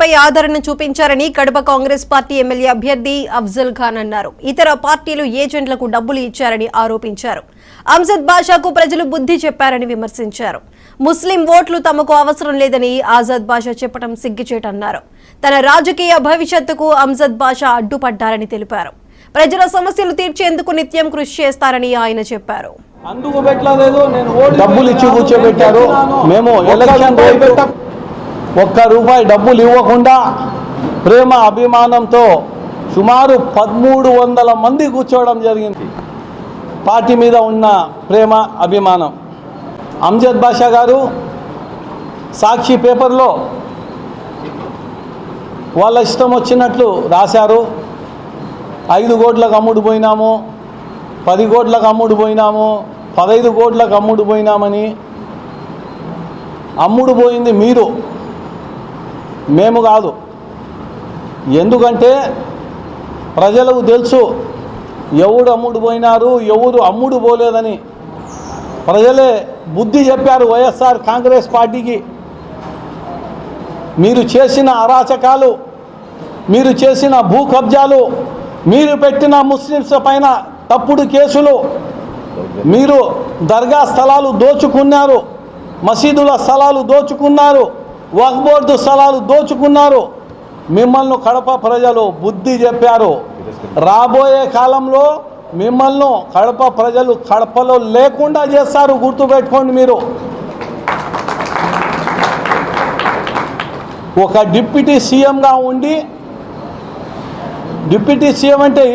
పార్టీపై ఆదరణ చూపించారని Kadapa Congress party MLA అభ్యర్థి అఫ్జల్ ఖాన్ అన్నారు. ఇతర పార్టీలు ఏజెంట్లకు డబ్బులు ఇచ్చారని ఆరోపించారు. అంజద్ బాషాకు ప్రజలు బుద్ధి చెప్పారని విమర్శించారు. ముస్లిం ఓట్లు తమకు అవసరం లేదని ఆజాద్ బాషా చెప్పడం సిగ్గుచేటన్నారు. తన రాజకీయ భవిష్యత్తుకు అంజద్ బాషా అడ్డుపడ్డారని తెలిపారు. ప్రజల సమస్యలు తీర్చేందుకు నిత్యం కృషి చేస్తారని ఆయన చెప్పారు. అందుకు పెట్టలేదు, డబ్బులు ఇచ్చి కూర్చోబెట్టారు. మేము ఎలక్షన్ ₹1 డబ్బులు ఇవ్వకుండా ప్రేమ అభిమానంతో సుమారు 1300 మంది కూర్చోవడం జరిగింది. పార్టీ మీద ఉన్న ప్రేమ అభిమానం. అంజద్ బాషా గారు సాక్షి పేపర్లో వాళ్ళ ఇష్టం వచ్చినట్లు రాశారు. 5 కోట్లకు అమ్ముడు పోయినాము, 10 కోట్లకు అమ్ముడు పోయినాము, 15 కోట్లకు అమ్ముడు పోయినామని. అమ్ముడు పోయింది మీరు, మేము కాదు. ఎందుకంటే ప్రజలకు తెలుసు ఎవరు అమ్ముడు పోయినారు, ఎవరు అమ్ముడు పోలేదని. ప్రజలే బుద్ధి చెప్పారు వైఎస్ఆర్ కాంగ్రెస్ పార్టీకి. మీరు చేసిన అరాచకాలు, మీరు చేసిన భూ కబ్జాలు, మీరు పెట్టిన ముస్లింస్ పైన తప్పుడు కేసులు, మీరు దర్గా స్థలాలు దోచుకున్నారు, మసీదుల స్థలాలు దోచుకున్నారు, వక్ఫ్ బోర్డు స్థలాలు దోచుకున్నారు. మిమ్మల్ని కడప ప్రజలు బుద్ధి చెప్పారు. రాబోయే కాలంలో మిమ్మల్ని కడప ప్రజలు కడపలో లేకుండా చేస్తారు, గుర్తుపెట్టుకోండి. మీరు ఒక డిప్యూటీ సీఎంగా ఉండి, డిప్యూటీ సీఎం అంటే